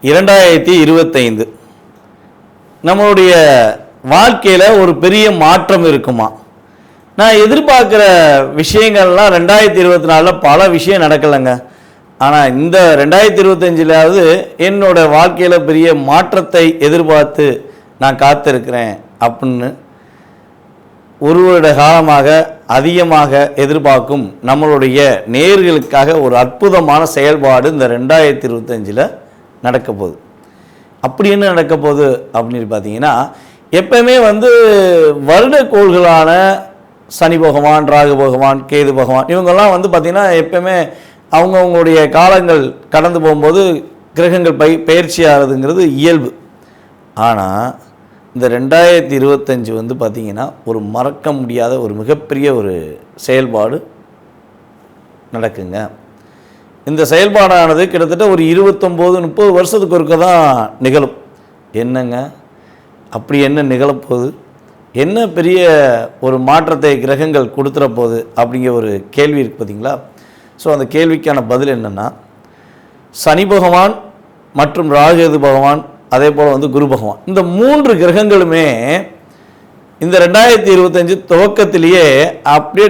2025 நம்மளுடைய வாழ்க்கையில் ஒரு பெரிய மாற்றம் இருக்குமா? நான் எதிர்பார்க்குற விஷயங்கள்லாம் 2024 பல விஷயம் நடக்கலைங்க. ஆனால் இந்த 2025 என்னோட வாழ்க்கையில் பெரிய மாற்றத்தை எதிர்பார்த்து நான் காத்திருக்கிறேன் அப்படின்னு ஒரு வருட காலமாக அதிகமாக எதிர்பார்க்கும் நம்மளுடைய நேயர்களுக்காக ஒரு அற்புதமான செயல்பாடு இந்த 2025 நடக்க போகுது. அப்படி என்ன நடக்க போகுது அப்படின்னு பார்த்தீங்கன்னா, எப்பவுமே வருட கோள்களான சனி பகவான், ராகு பகவான், கேது பகவான் இவங்கெல்லாம் பார்த்திங்கன்னா எப்பவுமே அவங்கவுங்களுடைய காலங்கள் கடந்து போகும்போது கிரகங்கள் பயிற்சி ஆகிறதுங்கிறது இயல்பு. ஆனால் இந்த 2025 பார்த்திங்கன்னா ஒரு மறக்க முடியாத ஒரு மிகப்பெரிய ஒரு செயல்பாடு நடக்குங்க. இந்த செயல்பாடானது கிட்டத்தட்ட ஒரு 29-30 வருஷத்துக்கு ஒருக்க தான் நிகழும். என்னங்க அப்படி என்ன நிகழப்போகுது? என்ன பெரிய ஒரு மாற்றத்தை கிரகங்கள் கொடுத்துற போகுது அப்படிங்கிற ஒரு கேள்வி இருக்குது பார்த்தீங்களா? ஸோ அந்த கேள்விக்கான பதில் என்னென்னா, சனி பகவான் மற்றும் ராகு பகவான் அதே போல் குரு பகவான் இந்த 3 கிரகங்களுமே இந்த 2025 துவக்கத்திலேயே அப்படியே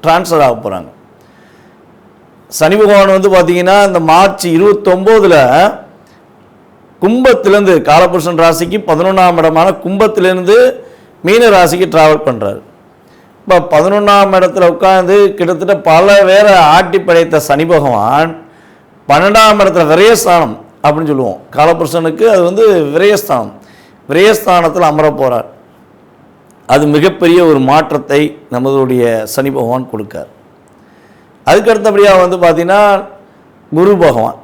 டிரான்ஸ்ஃபர் ஆக போகிறாங்க. சனி பகவான் பார்த்திங்கன்னா இந்த மார்ச் 29 கும்பத்திலேருந்து காலபுருஷன் ராசிக்கு 11ஆம் இடமான கும்பத்திலேருந்து மீன ராசிக்கு ட்ராவல் பண்ணுறாரு. இப்போ 11ஆம் இடத்துல உட்காந்து கிட்டத்தட்ட பல வேற ஆட்டி படைத்த சனி பகவான் 12ஆம் இடத்துல விரயஸ்தானம் அப்படின்னு சொல்லுவோம். காலபுருஷனுக்கு அது விரயஸ்தானம், விரயஸ்தானத்தில் அமர போகிறார். அது மிகப்பெரிய ஒரு மாற்றத்தை நம்மளுடைய சனி பகவான் கொடுக்கார். அதுக்கு அடுத்தபடியாக பார்த்திங்கன்னா குரு பகவான்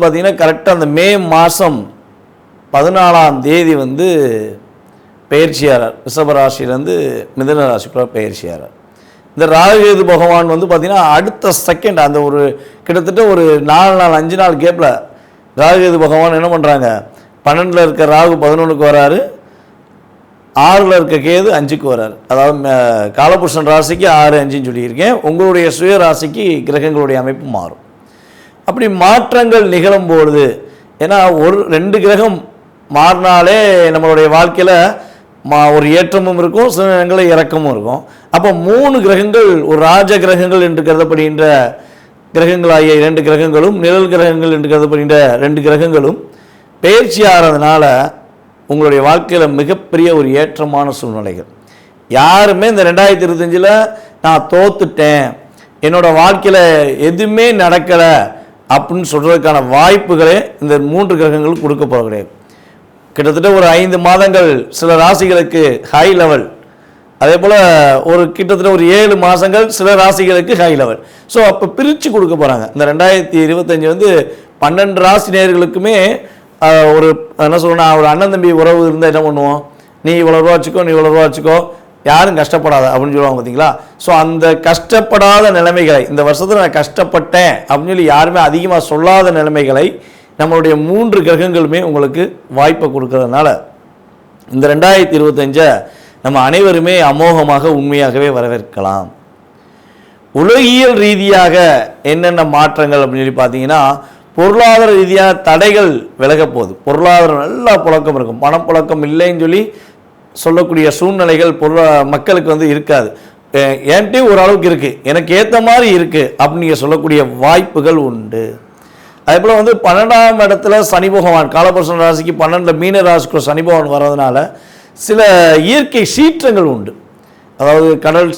பார்த்திங்கன்னா கரெக்டாக அந்த மே மாதம் 14ஆம் தேதி பயிற்சியாளர் ரிஷபராசிலேருந்து மிதுன ராசிக்குள்ள பயிற்சியாளர். இந்த ராகு பகவான் பார்த்திங்கன்னா அடுத்த செகண்ட் அந்த ஒரு கிட்டத்தட்ட ஒரு 4 நாள் 5 நாள் கேப்பில் ராகு பகவான் என்ன பண்ணுறாங்க, 12 இருக்க ராகு 11க்கு வராரு, 6 இருக்க கேது 5க்கு வராரு. அதாவது காலபுருஷன் ராசிக்கு 6, 5ன்னு சொல்லியிருக்கேன். உங்களுடைய சுய ராசிக்கு கிரகங்களுடைய அமைப்பு மாறும். அப்படி மாற்றங்கள் நிகழும்பொழுது, ஏன்னா 2 கிரகம் மாறினாலே நம்மளுடைய வாழ்க்கையில் ஒரு ஏற்றமும் இருக்கும், சில நேரங்களில் இறக்கமும் இருக்கும். அப்போ 3 கிரகங்கள் ஒரு ராஜ கிரகங்கள் என்று கருதப்படுகின்ற கிரகங்களாகிய 2 கிரகங்களும், நிழல் கிரகங்கள் என்று கருதப்படுகின்ற 2 கிரகங்களும் பயிற்சி ஆகிறதுனால உங்களுடைய வாழ்க்கையில் மிகப்பெரிய ஒரு ஏற்றமான சூழ்நிலைகள். யாருமே இந்த 2025 நான் தோத்துட்டேன், என்னோடய வாழ்க்கையில் எதுவுமே நடக்கலை அப்படின்னு சொல்கிறதுக்கான வாய்ப்புகளே இந்த 3 கிரகங்களும் கொடுக்க போக கிடையாது. கிட்டத்தட்ட ஒரு 5 மாதங்கள் சில ராசிகளுக்கு ஹை லெவல், அதே போல் ஒரு கிட்டத்தட்ட ஒரு 7 மாதங்கள் சில ராசிகளுக்கு ஹை லெவல். ஸோ அப்போ பிரித்து கொடுக்க போகிறாங்க. இந்த 2025 12 ராசி நேயர்களுக்குமே ஒரு என்ன சொல்லணும், ஒரு அண்ணன் தம்பி உறவு இருந்தால் என்ன பண்ணுவோம், நீ இவ்வளோ ரூபா வச்சுக்கோ, நீ இவ்வளோ ரூபா வச்சுக்கோ, யாரும் கஷ்டப்படாத அப்படின்னு சொல்லுவாங்க பார்த்தீங்களா? ஸோ அந்த கஷ்டப்படாத நிலைமைகளை இந்த வருஷத்தில் நான் கஷ்டப்பட்டேன் அப்படின்னு சொல்லி யாருமே அதிகமாக சொல்லாத நிலைமைகளை நம்மளுடைய 3 கிரகங்களுமே உங்களுக்கு வாய்ப்பை கொடுக்கறதுனால இந்த 2025 நம்ம அனைவருமே அமோகமாக உண்மையாகவே வரவேற்கலாம். உலகியல் ரீதியாக என்னென்ன மாற்றங்கள் அப்படின்னு சொல்லி பார்த்தீங்கன்னா, பொருளாதார ரீதியாக தடைகள் விலக போகுது. பொருளாதாரம் நல்லா புழக்கம் இருக்கும், பணப்புழக்கம் இல்லைன்னு சொல்லக்கூடிய சூழ்நிலைகள் மக்களுக்கு இருக்காது. என்கிட்ட ஓரளவுக்கு இருக்குது, எனக்கு ஏற்ற மாதிரி இருக்குது அப்படின்னு நீங்கள் சொல்லக்கூடிய வாய்ப்புகள் உண்டு. அதே போல் 12ஆம் இடத்துல சனி பகவான் காலபுருஷன் ராசிக்கு 12 மீன ராசிக்கு சனி பகவான் வர்றதுனால சில இயற்கை சீற்றங்கள் உண்டு. அதாவது கடல்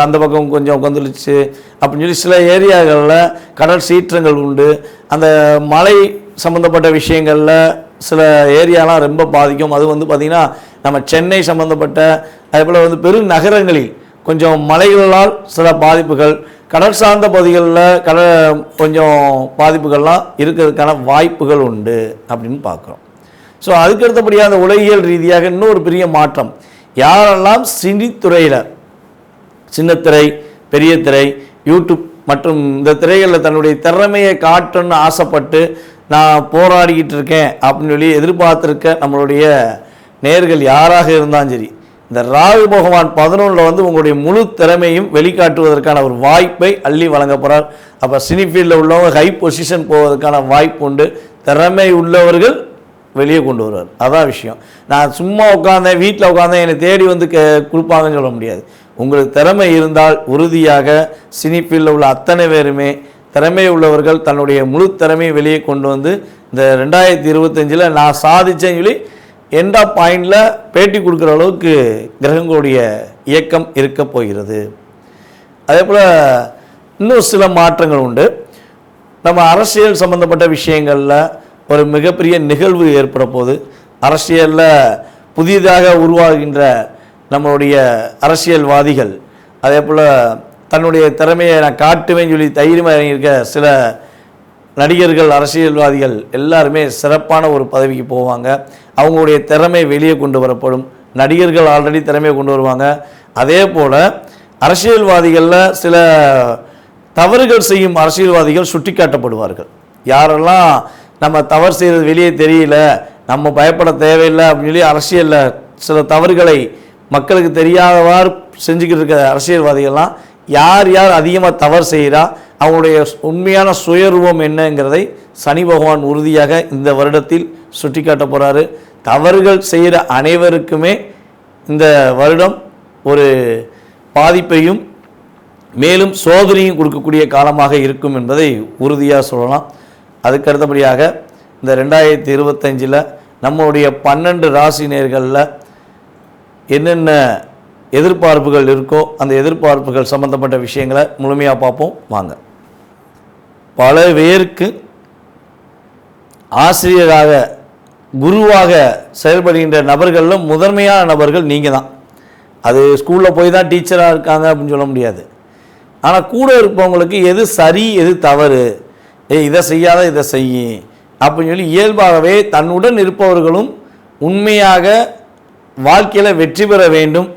அந்த பக்கம் கொஞ்சம் கொந்தளிச்சு அப்படின்னு சொல்லி சில ஏரியாக்களில் கடல் சீற்றங்கள் உண்டு. அந்த மழை சம்மந்தப்பட்ட விஷயங்களில் சில ஏரியாலாம் ரொம்ப பாதிக்கும். அது பார்த்திங்கன்னா நம்ம சென்னை சம்மந்தப்பட்ட அதே போல் பெருநகரங்களில் கொஞ்சம் மலைகளால் சில பாதிப்புகள், கடல் சார்ந்த பகுதிகளில் கொஞ்சம் பாதிப்புகள்லாம் இருக்கிறதுக்கான வாய்ப்புகள் உண்டு அப்படின்னு பார்க்குறோம். ஸோ அதுக்கு அடுத்தபடியாக அந்த உலகியல் ரீதியாக இன்னொரு பெரிய மாற்றம், யாரெல்லாம் சினித்துறையில் சின்னத்திரை, பெரிய திரை, யூடியூப் மற்றும் இந்த திரைகளில் தன்னுடைய திறமையை காட்டணும்னு ஆசைப்பட்டு நான் போராடிக்கிட்டு இருக்கேன் அப்படின்னு சொல்லி எதிர்பார்த்துருக்க நம்மளுடைய நேயர்கள் யாராக இருந்தாலும் சரி, இந்த ராகு பகவான் 11 வந்து உங்களுடைய முழு திறமையும் வெளிக்காட்டுவதற்கான ஒரு வாய்ப்பை அள்ளி வழங்க போகிறார். அப்போ சினி ஃபீல்டில் உள்ளவங்க ஹை பொசிஷன் போவதற்கான வாய்ப்பு உண்டு. திறமை உள்ளவர்கள் வெளியே கொண்டு வருவார். அதான் விஷயம். நான் சும்மா உட்காந்தேன், வீட்டில் உட்காந்தேன், என்னை தேடி வந்து கொடுப்பாங்கன்னு சொல்ல முடியாது. உங்களுக்கு திறமை இருந்தால் உறுதியாக சினி ஃபீல்டில் உள்ள அத்தனை பேருமே திறமை உள்ளவர்கள் தன்னுடைய முழு திறமையை வெளியே கொண்டு வந்து இந்த 2025 நான் சாதிச்சேன்னு சொல்லி எண்ட் ஆஃப் பாயிண்டில் பேட்டி கொடுக்குற அளவுக்கு கிரகங்களுடைய இயக்கம் இருக்க போகிறது. அதே போல் இன்னும் சில மாற்றங்கள் உண்டு. நம்ம அரசியல் சம்பந்தப்பட்ட விஷயங்களில் ஒரு மிகப்பெரிய நிகழ்வு ஏற்பட போது, அரசியலில் புதிதாக உருவாகின்ற நம்மளுடைய அரசியல்வாதிகள் அதே போல் தன்னுடைய திறமையை நான் காட்டுவேன்னு சொல்லி தைரியமாக இறங்கியிருக்க சில நடிகர்கள், அரசியல்வாதிகள் எல்லாருமே சிறப்பான ஒரு பதவிக்கு போவாங்க. அவங்களுடைய திறமை வெளியே கொண்டு வரப்படும். நடிகர்கள் ஆல்ரெடி திறமையை கொண்டு வருவாங்க. அதே போல் அரசியல்வாதிகளில் சில தவறுகள் செய்யும் அரசியல்வாதிகள் சுட்டி காட்டப்படுவார்கள். யாரெல்லாம் நம்ம தவறு செய்கிறது வெளியே தெரியல, நம்ம பயப்பட தேவையில்லை அப்படின்னு சொல்லி அரசியலில் சில தவறுகளை மக்களுக்கு தெரியாதவாறு செஞ்சுக்கிட்டு இருக்க அரசியல்வாதிகள்லாம் யார் யார் அதிகமாக தவறு செய்கிறா, அவங்களுடைய உண்மையான சுயரூபம் என்னங்கிறதை சனி பகவான் உறுதியாக இந்த வருடத்தில் சுட்டி காட்ட போகிறாரு. தவறுகள் செய்கிற அனைவருக்குமே இந்த வருடம் ஒரு பாதிப்பையும் மேலும் சோதனையும் கொடுக்கக்கூடிய காலமாக இருக்கும் என்பதை உறுதியாக சொல்லலாம். அதுக்கு அடுத்தபடியாக இந்த 2025 நம்மளுடைய 12 ராசி நேயர்களில் என்னென்ன எதிர்பார்ப்புகள் இருக்கோ அந்த எதிர்பார்ப்புகள் சம்பந்தப்பட்ட விஷயங்களை முழுமையாக பார்ப்போம் வாங்க. பல பேருக்கு ஆசிரியராக குருவாக செயல்படுகின்ற நபர்களில் முதன்மையான நபர்கள் நீங்கள் தான். அது ஸ்கூலில் போய் தான் டீச்சராக இருக்காங்க அப்படின்னு சொல்ல முடியாது. ஆனால் கூட இருப்பவங்களுக்கு எது சரி எது தவறு, இதை செய்யாத இதை செய்ய அப்படின்னு சொல்லி இயல்பாகவே தன்னுடன் இருப்பவர்களும் உண்மையாக வாழ்க்கையில் வெற்றி பெற வேண்டும்,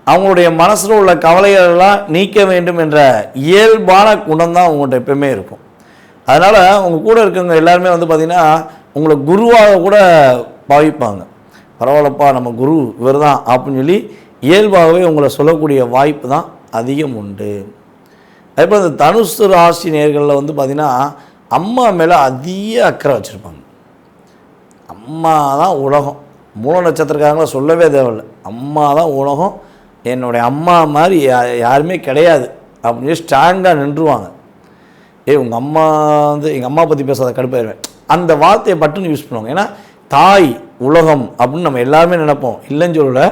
அவங்களுடைய மனசில் உள்ள கவலைகளெல்லாம் நீக்க வேண்டும் என்ற இயல்பான குணம் தான் உங்கள்கிட்ட எப்பவுமே இருக்கும். அதனால் உங்கள் கூட இருக்கவங்க எல்லாருமே வந்து பார்த்திங்கன்னா உங்களை குருவாக கூட பாவிப்பாங்க. பரவாயில்லப்பா நம்ம குரு இவர் தான் அப்படின்னு சொல்லி இயல்பாகவே உங்களை சொல்லக்கூடிய வாய்ப்பு தான் அதிகம் உண்டு. அதேபோல் இந்த தனுசு ராசி நேயர்களில் வந்து பார்த்திங்கன்னா அம்மா மேலே அதிக அக்கறை வச்சுருப்பாங்க. அம்மா தான் உலகம். மூல நட்சத்திரக்காரங்களை சொல்லவே தேவையில்லை. அம்மா தான் உலகம், என்னுடைய அம்மா மாதிரி யாருமே கிடையாது அப்படின்னு சொல்லி ஸ்ட்ராங்காக நின்றுவாங்க. உங்கள் அம்மா வந்து எங்கள் அம்மா பற்றி பேசாத கடுப்பாயிருவேன், அந்த வார்த்தையை பட்டுன்னு யூஸ் பண்ணுவாங்க. ஏன்னா தாய் உலகம் அப்படின்னு நம்ம எல்லாருமே நினைப்போம், இல்லைன்னு சொல்லலை.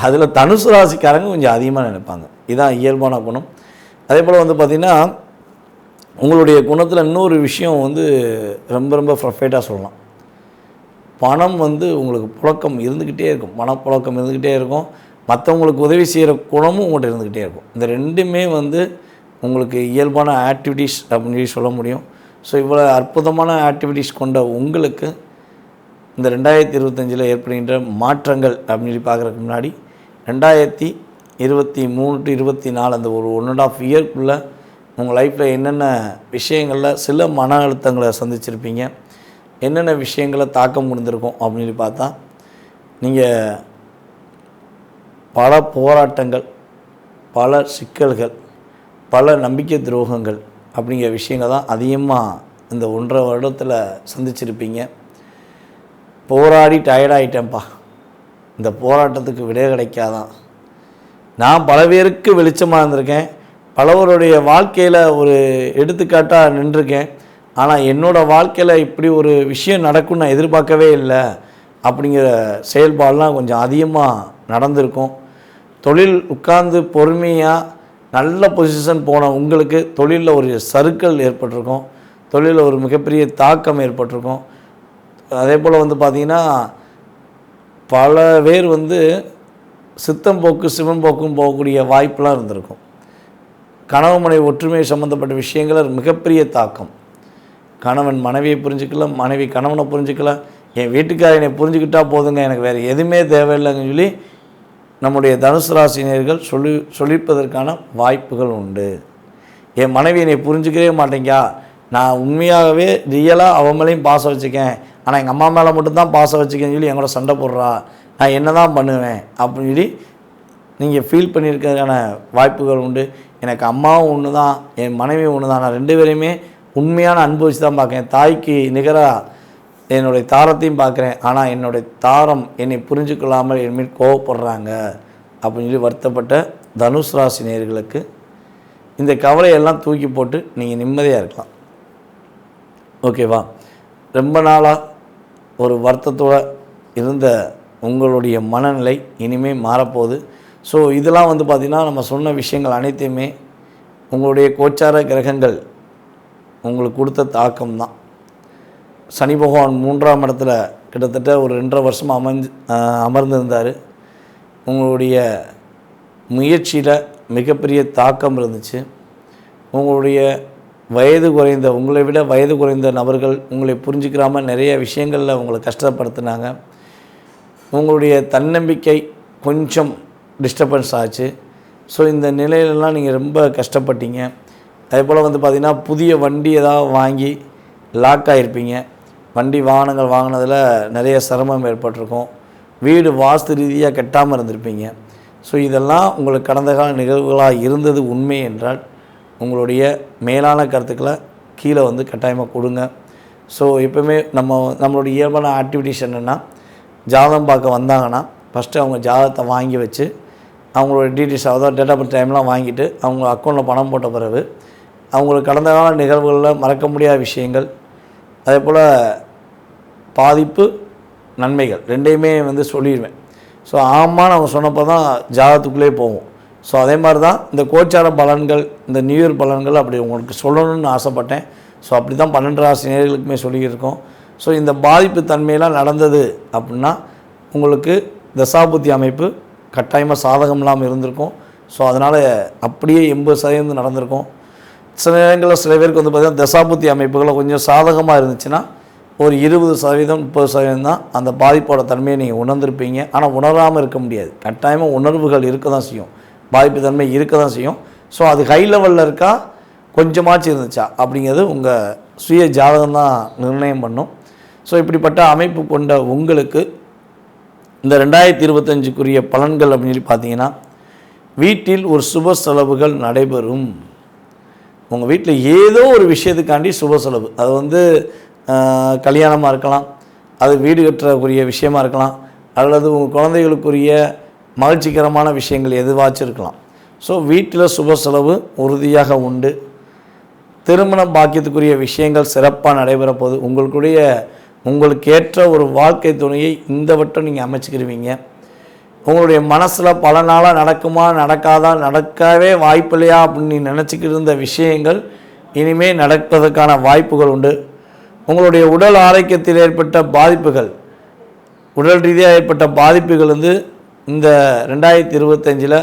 அதில் தனுசு ராசிக்காரங்க கொஞ்சம் அதிகமாக நினைப்பாங்க. இதுதான் இயல்பான குணம். அதே போல் வந்து பார்த்திங்கன்னா உங்களுடைய குணத்தில் இன்னொரு விஷயம் வந்து ரொம்ப ரொம்ப பர்ஃபெக்டாக சொல்லலாம். பணம் வந்து உங்களுக்கு புழக்கம் இருந்துக்கிட்டே இருக்கும், பணப்புழக்கம் இருந்துக்கிட்டே இருக்கும். மற்றவங்களுக்கு உதவி செய்கிற குணமும் உங்கள்கிட்ட இருந்துக்கிட்டே இருக்கும். இந்த ரெண்டுமே வந்து உங்களுக்கு இயல்பான ஆக்டிவிட்டீஸ் அப்படின்னு சொல்லி சொல்ல முடியும். ஸோ இவ்வளோ அற்புதமான ஆக்டிவிட்டீஸ் கொண்ட உங்களுக்கு இந்த 2025 ஏற்படுகின்ற மாற்றங்கள் அப்படின்னு சொல்லி பார்க்குறதுக்கு முன்னாடி 2023 to 24 அந்த ஒரு 1.5 இயர்க்குள்ளே உங்கள் லைஃப்பில் என்னென்ன விஷயங்களில் சில மன அழுத்தங்களை சந்திச்சிருப்பீங்க, என்னென்ன விஷயங்களை தாக்கம் முடிந்திருக்கும் அப்படின்னு சொல்லி பார்த்தா, நீங்கள் பல போராட்டங்கள், பல சிக்கல்கள், பல நம்பிக்கை துரோகங்கள் அப்படிங்கிற விஷயங்கள் தான் அதிகமாக இந்த 1.5 வருடத்தில் சந்திச்சிருப்பீங்க. போராடி டயர்டாகிட்டேன்ப்பா, இந்த போராட்டத்துக்கு விடை கிடைக்காதான். நான் பல பேருக்கு வெளிச்சமாக இருந்திருக்கேன், பலவருடைய வாழ்க்கையில் ஒரு எடுத்துக்காட்டாக நின்றுருக்கேன். ஆனால் என்னோடய வாழ்க்கையில் இப்படி ஒரு விஷயம் நடக்கும்னு நான் எதிர்பார்க்கவே இல்லை அப்படிங்கிற செயல்பாடெலாம் கொஞ்சம் அதிகமாக நடந்திருக்கும். தொழில் உட்கார்ந்து பொறுமையாக நல்ல பொசிஷன் போன உங்களுக்கு தொழிலில் ஒரு சறுக்கல் ஏற்பட்டிருக்கும், தொழிலில் ஒரு மிகப்பெரிய தாக்கம் ஏற்பட்டிருக்கும். அதே போல் வந்து பார்த்திங்கன்னா பல பேர் வந்து சித்தம் போக்கு சிவன் போக்கும் போகக்கூடிய வாய்ப்பெலாம் இருந்திருக்கும். கணவன் மனைவி ஒற்றுமை சம்மந்தப்பட்ட விஷயங்கள் மிகப்பெரிய தாக்கம். கணவன் மனைவியை புரிஞ்சுக்கல, மனைவி கணவனை புரிஞ்சுக்கல, என் வீட்டுக்காரனை புரிஞ்சுக்கிட்டால் போதுங்க, எனக்கு வேறு எதுவுமே தேவையில்லைன்னு சொல்லி நம்முடைய தனுசு ராசினியர்கள் சொல்லிப்பதற்கான வாய்ப்புகள் உண்டு. என் மனைவி என்னை புரிஞ்சுக்கவே மாட்டேங்கா, நான் உண்மையாகவே ரியலாக அவன் மேலேயும் பாசம் வச்சுக்கேன், ஆனால் எங்கள் அம்மா மேலே மட்டும்தான் பாசம் வச்சுக்கன்னு சொல்லி எங்களோட சண்டை போடுறா, நான் என்ன தான் பண்ணுவேன் அப்படின்னு சொல்லி நீங்கள் ஃபீல் பண்ணியிருக்கிறதுக்கான வாய்ப்புகள் உண்டு. எனக்கு அம்மாவும் ஒன்று தான், என் மனைவியும் ஒன்று தான், நான் 2 பேரையுமே உண்மையான அனுபவிச்சு தான் பார்க்குறேன். தாய்க்கு நிகராக என்னுடைய தாரத்தையும் பார்க்குறேன். ஆனால் என்னுடைய தாரம் என்னை புரிஞ்சுக்கொள்ளாமல் என் மீது கோவப்படுறாங்க அப்படின்னு சொல்லி வருத்தப்பட்ட தனுஷ் ராசி நேயர்களுக்கு இந்த கவலையெல்லாம் தூக்கி போட்டு நீங்கள் நிம்மதியாக இருக்கலாம். ஓகேவா? ரொம்ப நாளாக ஒரு வருத்தத்தோடு இருந்த உங்களுடைய மனநிலை இனிமேல் மாறப்போகுது. ஸோ இதெல்லாம் வந்து பார்த்திங்கன்னா நம்ம சொன்ன விஷயங்கள் அனைத்தையுமே உங்களுடைய கோச்சார கிரகங்கள் உங்களுக்கு கொடுத்த தாக்கம் தான். சனி பகவான் 3ஆம் இடத்துல கிட்டத்தட்ட ஒரு 2.5 வருஷம் அமர்ந்திருந்தார். உங்களுடைய முயற்சியில் மிகப்பெரிய தாக்கம் இருந்துச்சு. உங்களுடைய உங்களை விட வயது குறைந்த நபர்கள் உங்களை புரிஞ்சுக்கிறாமல் நிறைய விஷயங்களில் உங்களை கஷ்டப்படுத்தினாங்க. உங்களுடைய தன்னம்பிக்கை கொஞ்சம் டிஸ்டர்பன்ஸ் ஆச்சு. ஸோ இந்த நிலையிலலாம் நீங்கள் ரொம்ப கஷ்டப்பட்டீங்க. அதே போல் வந்து பார்த்திங்கன்னா புதிய வண்டி ஏதாவது வாங்கி லாக் ஆகிருப்பீங்க. வண்டி வாகனங்கள் வாங்கினதில் நிறைய சிரமம் ஏற்பட்டிருக்கும். வீடு வாஸ்து ரீதியாக கட்டாமல் இருந்திருப்பீங்க. ஸோ இதெல்லாம் உங்களுக்கு கடந்த கால நிகழ்வுகளாக இருந்தது உண்மை என்றால் உங்களுடைய மேலான கருத்துக்களை கீழே வந்து கட்டாயமாக கொடுங்க. ஸோ எப்போவுமே நம்மளுடைய இயல்பான ஆக்டிவிட்டிஸ் என்னென்னா, ஜாதகம் பார்க்க வந்தாங்கன்னா ஃபஸ்ட்டு அவங்க ஜாதகத்தை வாங்கி வச்சு அவங்களோட டீட்டெயில்ஸ் அதாவது டேட் ஆஃப் பர்த் டைம்லாம் வாங்கிட்டு அவங்க அக்கௌண்ட்டில் பணம் போட்ட பிறகு அவங்களுக்கு கடந்த கால நிகழ்வுகளில் மறக்க முடியாத விஷயங்கள், அதே போல் பாதிப்பு நன்மைகள் 2யுமே வந்து சொல்லிடுவேன். ஸோ ஆமான்னு அவங்க சொன்னப்போ தான் ஜாதகத்துக்குள்ளே போவோம். ஸோ அதே மாதிரி தான் இந்த கோச்சார பலன்கள், இந்த நியூ இயர் பலன்கள் அப்படி உங்களுக்கு சொல்லணும்னு ஆசைப்பட்டேன். ஸோ அப்படி தான் 12 ராசி நேயர்களுக்குமே சொல்லியிருக்கோம். ஸோ இந்த பாதிப்பு தன்மையெல்லாம் நடந்தது அப்படின்னா உங்களுக்கு தசாபுத்தி அமைப்பு கட்டாயமாக சாதகம் இல்லாமல் இருந்திருக்கும். ஸோ அதனால் அப்படியே 80% நடந்திருக்கும். சில நேரங்களில் சில பேருக்கு வந்து பார்த்திங்கன்னா தசாபுத்தி அமைப்புகளை கொஞ்சம் சாதகமாக இருந்துச்சுன்னா ஒரு 20% 30% தான் அந்த பாதிப்போட தன்மையை நீங்கள் உணர்ந்திருப்பீங்க. ஆனால் உணராமல் இருக்க முடியாது. கட்டாயமாக உணர்வுகள் இருக்க தான் செய்யும், பாதிப்பு தன்மை இருக்க தான் செய்யும். ஸோ அது ஹை லெவலில் இருக்கா கொஞ்சமாச்சு இருந்துச்சா அப்படிங்கிறது உங்கள் சுய ஜாதகம் தான் நிர்ணயம் பண்ணும். ஸோ இப்படிப்பட்ட அமைப்பு கொண்ட உங்களுக்கு இந்த 2025க்குரிய பலன்கள் அப்படின்னு சொல்லி பார்த்தீங்கன்னா, வீட்டில் ஒரு சுப செலவுகள் நடைபெறும். உங்கள் வீட்டில் ஏதோ ஒரு விஷயத்துக்காண்டி சுப செலவு, அது வந்து கல்யாணமாக இருக்கலாம், அது வீடு கட்டுறக்குரிய விஷயமா இருக்கலாம், அல்லது உங்கள் குழந்தைகளுக்குரிய மகிழ்ச்சிகரமான விஷயங்கள் எதுவாச்சும் இருக்கலாம். ஸோ வீட்டில் சுப செலவு உறுதியாக உண்டு. திருமண பாக்கியத்துக்குரிய விஷயங்கள் சிறப்பாக நடைபெற போது உங்களுக்கு ஏற்ற ஒரு வாழ்க்கை துணையை இந்த வட்டம் நீங்கள் அமைச்சிக்கிருவீங்க. உங்களுடைய மனசில் பல நாளாக நடக்குமா நடக்காதா, நடக்கவே வாய்ப்பில்லையா அப்படின்னு நீ நினச்சிக்கிட்டு இருந்த விஷயங்கள் இனிமேல் நடப்பதற்கான வாய்ப்புகள் உண்டு. உங்களுடைய உடல் ஆரோக்கியத்தில் ஏற்பட்ட பாதிப்புகள், உடல் ரீதியாக ஏற்பட்ட பாதிப்புகள் வந்து இந்த 2025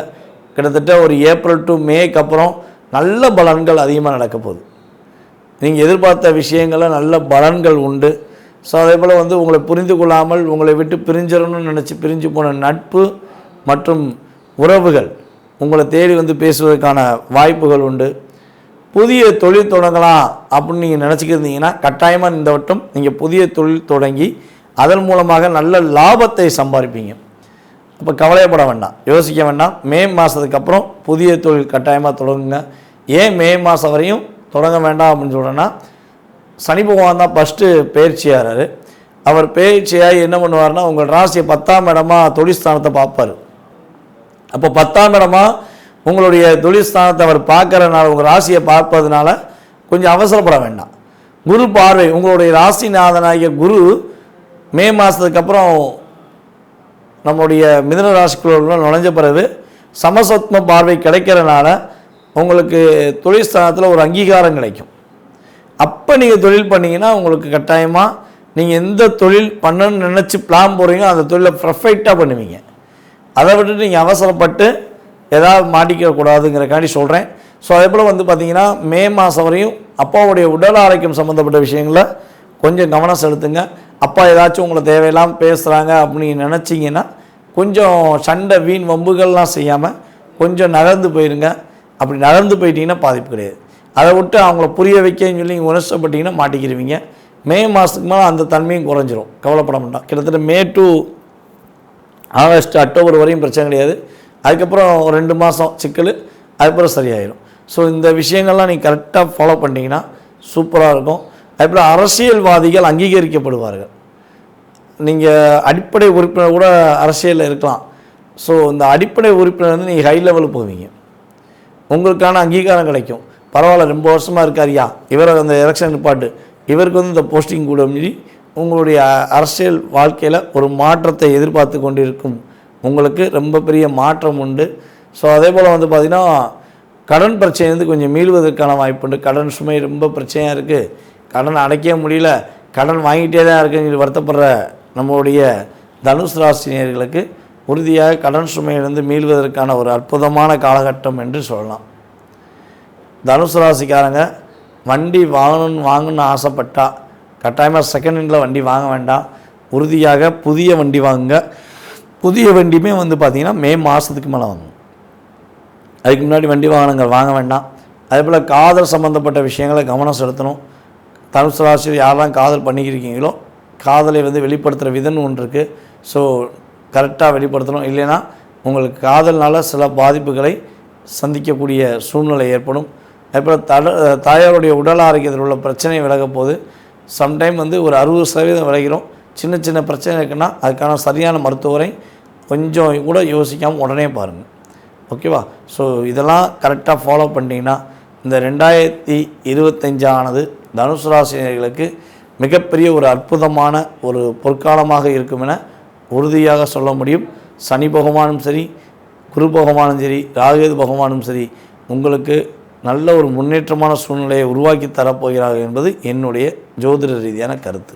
கிட்டத்தட்ட ஒரு ஏப்ரல் டு மேக்கு அப்புறம் நல்ல பலன்கள் அதிகமாக நடக்க போகுது. நீங்கள் எதிர்பார்த்த விஷயங்களில் நல்ல பலன்கள் உண்டு. ஸோ அதே போல் வந்து உங்களை புரிந்து கொள்ளாமல் உங்களை விட்டு பிரிஞ்சிடணும்னு நினச்சி பிரிஞ்சு போன நட்பு மற்றும் உறவுகள் உங்களை தேடி வந்து பேசுவதற்கான வாய்ப்புகள் உண்டு. புதிய தொழில் தொடங்கலாம் அப்படின்னு நீங்கள் நினச்சிக்கிருந்தீங்கன்னா கட்டாயமாக இந்த வட்டம் நீங்கள் புதிய தொழில் தொடங்கி அதன் மூலமாக நல்ல லாபத்தை சம்பாதிப்பீங்க. அப்போ கவலைப்பட வேண்டாம், யோசிக்க வேண்டாம். மே மாதத்துக்கு அப்புறம் புதிய தொழில் கட்டாயமாக தொடங்குங்க. ஏன் மே மாதம் வரையும் தொடங்க வேண்டாம் அப்படின்னு சொல்கிறேன்னா, சனி பகவான் தான் ஃபஸ்ட்டு பயிற்சியாகிறார். அவர் பயிற்சியாகி என்ன பண்ணுவார்னா, உங்கள் ராசியை 10ஆம் இடமா தொழில் ஸ்தானத்தை பார்ப்பார். அப்போ 10ஆம் இடமா உங்களுடைய தொழில் ஸ்தானத்தை அவர் பார்க்குறதுனால, உங்கள் ராசியை பார்ப்பதுனால கொஞ்சம் அவசரப்பட வேண்டாம். குரு பார்வை, உங்களுடைய ராசிநாதனாகிய குரு மே மாதத்துக்கு அப்புறம் நம்முடைய மிதுன ராசிக்குள்ள நுழைஞ்ச பிறகு சமசத்ம பார்வை கிடைக்கிறனால உங்களுக்கு தொழில் ஸ்தானத்தில் ஒரு அங்கீகாரம் கிடைக்கும். அப்போ நீங்கள் தொழில் பண்ணிங்கன்னா உங்களுக்கு கட்டாயமாக நீங்கள் எந்த தொழில் பண்ணணும்னு நினச்சி பிளான் போடுறீங்களோ அந்த தொழிலை பர்ஃபெக்டாக பண்ணுவீங்க. அதை விட்டுட்டு நீங்கள் அவசரப்பட்டு ஏதாவது மாட்டிக்கக்கூடாதுங்கிறக்காண்டி சொல்கிறேன். ஸோ அதே போல் வந்து பார்த்திங்கன்னா மே மாதம் வரையும் அப்பாவுடைய உடல் ஆரோக்கியம் சம்மந்தப்பட்ட விஷயங்களை கொஞ்சம் கவனம் செலுத்துங்க. அப்பா ஏதாச்சும் உங்களை தேவையில்லாமல் பேசுகிறாங்க அப்படின்னு நினச்சிங்கன்னா கொஞ்சம் சண்டை வீண் வம்புகள்லாம் செய்யாமல் கொஞ்சம் நகர்ந்து போயிருங்க. அப்படி நகர்ந்து போயிட்டீங்கன்னா பாதிப்பு கிடையாது. அதை விட்டு அவங்கள புரிய வைக்கன்னு சொல்லி நீங்கள் உணர்ச்சப்பட்டீங்கன்னா மாட்டிக்கிடுவீங்க. மே மாதத்துக்கு மேலே அந்த தன்மையும் குறைஞ்சிரும், கவலைப்பட மாட்டோம். கிட்டத்தட்ட மே டு ஆகஸ்ட் அக்டோபர் வரையும் பிரச்சனை கிடையாது. அதுக்கப்புறம் ஒரு 2 மாதம் சிக்கல், அதுக்கப்புறம் சரியாயிடும். ஸோ இந்த விஷயங்கள்லாம் நீங்கள் கரெக்டாக ஃபாலோ பண்ணிங்கன்னா சூப்பராக இருக்கும். அதுக்கப்புறம் அரசியல்வாதிகள் அங்கீகரிக்கப்படுவார்கள். நீங்கள் அடிப்படை உறுப்பினர் கூட அரசியலில் இருக்கலாம். ஸோ இந்த அடிப்படை உறுப்பினர் வந்து நீங்கள் ஹை லெவலுக்கு போவீங்க, உங்களுக்கான அங்கீகாரம் கிடைக்கும். பரவாயில்ல, ரொம்ப வருஷமாக இருக்காரியா, இவரை அந்த எலெக்ஷன் நிப்பாட்டு, இவருக்கு வந்து இந்த போஸ்டிங் கூட மீறி உங்களுடைய அரசியல் வாழ்க்கையில் ஒரு மாற்றத்தை எதிர்பார்த்து கொண்டிருக்கும். உங்களுக்கு ரொம்ப பெரிய மாற்றம் உண்டு. ஸோ அதே போல் வந்து பார்த்திங்கன்னா கடன் பிரச்சனை கொஞ்சம் மீள்வதற்கான வாய்ப்பு உண்டு. கடன் சுமை ரொம்ப பிரச்சனையாக இருக்குது, கடன் அடைக்க முடியல, கடன் வாங்கிட்டே தான் இருக்குன்னு சொல்லி வருத்தப்படுற நம்மளுடைய தனுசு ராசினியர்களுக்கு உறுதியாக கடன் சுமையிலிருந்து மீள்வதற்கான ஒரு அற்புதமான காலகட்டம் என்று சொல்லலாம். தனுசு ராசிக்காரங்க வண்டி வாங்கணும்னு ஆசைப்பட்டால் கட்டாயமாக செகண்ட் ஹேண்டில் வண்டி வாங்க வேண்டாம், உறுதியாக புதிய வண்டி வாங்குங்க. புதிய வண்டியுமே வந்து பார்த்திங்கன்னா மே மாதத்துக்கு மேலே வாங்க, அதுக்கு முன்னாடி வண்டி வாகனங்கள் வாங்க வேண்டாம். அதே போல் காதல் சம்மந்தப்பட்ட விஷயங்களை கவனம் செலுத்தணும். தனுசு ராசியில் யாரெல்லாம் காதல் பண்ணிக்கிருக்கீங்களோ காதலை வந்து வெளிப்படுத்துகிற விதம் ஒன்று இருக்குது. ஸோ கரெக்டாக வெளிப்படுத்தணும், இல்லைன்னா உங்களுக்கு காதல்னால் சில பாதிப்புகளை சந்திக்கக்கூடிய சூழ்நிலை ஏற்படும். அதுபோல் தாயாருடைய உடல் ஆரோக்கியத்தில் உள்ள பிரச்சனை விலக போது சம்டைம் வந்து ஒரு 60% விலகிறோம். சின்ன சின்ன பிரச்சனை இருக்குன்னா அதுக்கான சரியான மருத்துவரை கொஞ்சம் கூட யோசிக்காமல் உடனே பாருங்கள், ஓகேவா? ஸோ இதெல்லாம் கரெக்டாக ஃபாலோ பண்ணிங்கன்னா இந்த 2025 ஆனது தனுசு ராசினியர்களுக்கு மிகப்பெரிய ஒரு அற்புதமான ஒரு பொற்காலமாக இருக்கும் என உறுதியாக சொல்ல முடியும். சனி பகவானும் சரி, குரு பகவானும் சரி, ராகுகேது பகவானும் சரி உங்களுக்கு நல்ல ஒரு முன்னேற்றமான சூழ்நிலையை உருவாக்கி தரப்போகிறார்கள் என்பது என்னுடைய ஜோதிட ரீதியான கருத்து.